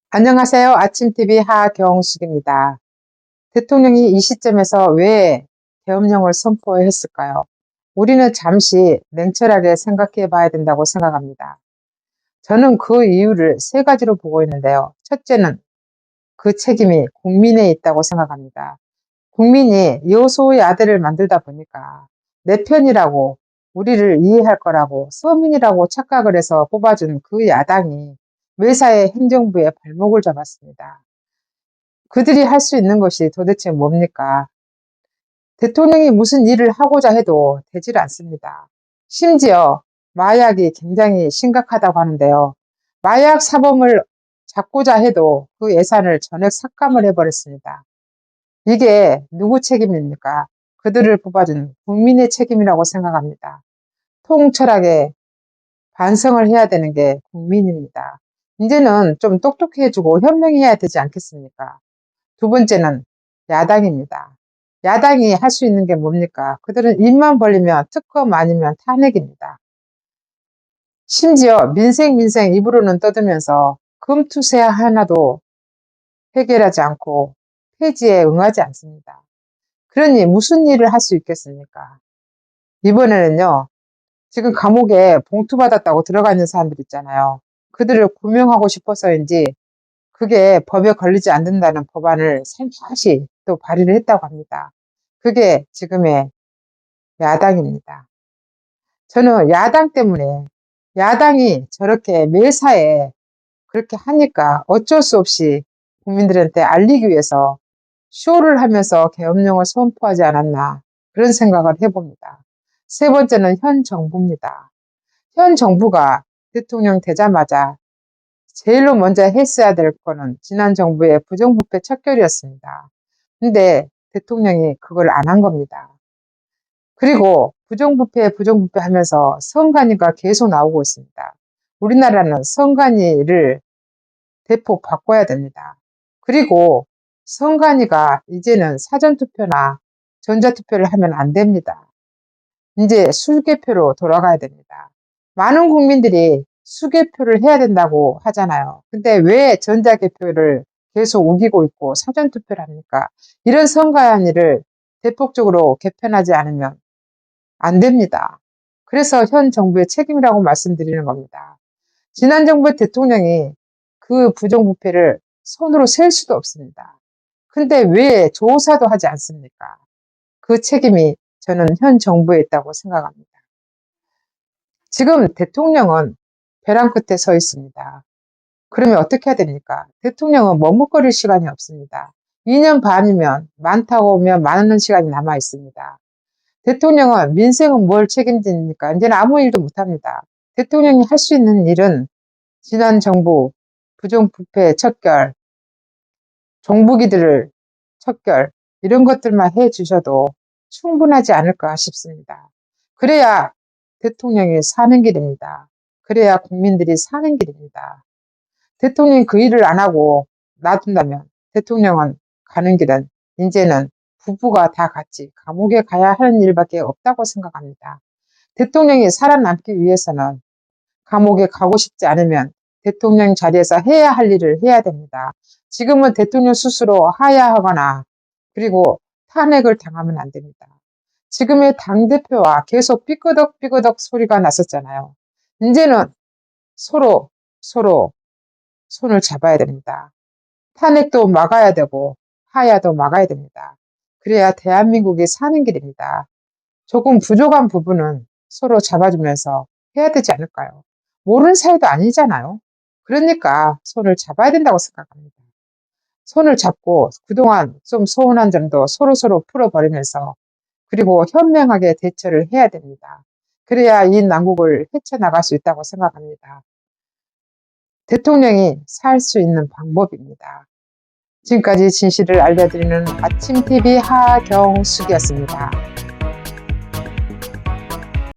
안녕하세요. 아침TV 하경숙입니다. 대통령이 이 시점에서 왜 계엄령을 선포했을까요? 우리는 잠시 냉철하게 생각해 봐야 된다고 생각합니다. 저는 그 이유를 세 가지로 보고 있는데요. 첫째는 그 책임이 국민에 있다고 생각합니다. 국민이 여소야대를 만들다 보니까 내 편이라고, 우리를 이해할 거라고, 서민이라고 착각을 해서 뽑아준 그 야당이 매사에 행정부의 발목을 잡았습니다. 그들이 할 수 있는 것이 도대체 뭡니까? 대통령이 무슨 일을 하고자 해도 되질 않습니다. 심지어 마약이 굉장히 심각하다고 하는데요. 마약 사범을 잡고자 해도 그 예산을 전액 삭감을 해버렸습니다. 이게 누구 책임입니까? 그들을 뽑아준 국민의 책임이라고 생각합니다. 통철하게 반성을 해야 되는 게 국민입니다. 이제는 좀 똑똑해지고 현명해야 되지 않겠습니까? 두 번째는 야당입니다. 야당이 할 수 있는 게 뭡니까? 그들은 입만 벌리면 특검 아니면 탄핵입니다. 심지어 민생 입으로는 떠들면서 금투세 하나도 해결하지 않고 폐지에 응하지 않습니다. 그러니 무슨 일을 할 수 있겠습니까? 이번에는요, 지금 감옥에 봉투 받았다고 들어가 있는 사람들 있잖아요. 그들을 구명하고 싶어서인지 그게 법에 걸리지 않는다는 법안을 다시 또 발의를 했다고 합니다. 그게 지금의 야당입니다. 저는 야당 때문에, 야당이 저렇게 매사에 그렇게 하니까 어쩔 수 없이 국민들한테 알리기 위해서 쇼를 하면서 계엄령을 선포하지 않았나, 그런 생각을 해봅니다. 세 번째는 현 정부입니다. 현 정부가 대통령 되자마자 제일로 먼저 했어야 될 거는 지난 정부의 부정부패 척결이었습니다. 근데 대통령이 그걸 안 한 겁니다. 그리고 부정부패 하면서 선관위가 계속 나오고 있습니다. 우리나라는 선관위를 대폭 바꿔야 됩니다. 그리고 선관위가 이제는 사전투표나 전자투표를 하면 안 됩니다. 이제 수개표로 돌아가야 됩니다. 많은 국민들이 수개표를 해야 된다고 하잖아요. 근데 왜 전자개표를 계속 우기고 있고 사전투표를 합니까? 이런 선관위를 대폭적으로 개편하지 않으면 안 됩니다. 그래서 현 정부의 책임이라고 말씀드리는 겁니다. 지난 정부의 대통령이 그 부정부패를 손으로 셀 수도 없습니다. 근데 왜 조사도 하지 않습니까? 그 책임이 저는 현 정부에 있다고 생각합니다. 지금 대통령은 벼랑 끝에 서 있습니다. 그러면 어떻게 해야 됩니까? 대통령은 머뭇거릴 시간이 없습니다. 2년 반이면 많다고 하면 많은 시간이 남아 있습니다. 대통령은 민생은 뭘 책임집니까? 이제는 아무 일도 못합니다. 대통령이 할 수 있는 일은 지난 정부 부정부패 척결, 종부기들을 척결, 이런 것들만 해주셔도 충분하지 않을까 싶습니다. 그래야 대통령이 사는 길입니다. 그래야 국민들이 사는 길입니다. 대통령이 그 일을 안 하고 놔둔다면 대통령은 가는 길은 이제는 부부가 다 같이 감옥에 가야 하는 일밖에 없다고 생각합니다. 대통령이 살아남기 위해서는 감옥에 가고 싶지 않으면 대통령 자리에서 해야 할 일을 해야 됩니다. 지금은 대통령 스스로 하야하거나 그리고 탄핵을 당하면 안 됩니다. 지금의 당대표와 계속 삐끄덕 소리가 났었잖아요. 이제는 서로 손을 잡아야 됩니다. 탄핵도 막아야 되고 하야도 막아야 됩니다. 그래야 대한민국이 사는 길입니다. 조금 부족한 부분은 서로 잡아주면서 해야 되지 않을까요? 모르는 사이도 아니잖아요. 그러니까 손을 잡아야 된다고 생각합니다. 손을 잡고 그동안 좀 서운한 점도 서로 풀어버리면서 그리고 현명하게 대처를 해야 됩니다. 그래야 이 난국을 헤쳐나갈 수 있다고 생각합니다. 대통령이 살 수 있는 방법입니다. 지금까지 진실을 알려드리는 아침TV 하경숙이었습니다.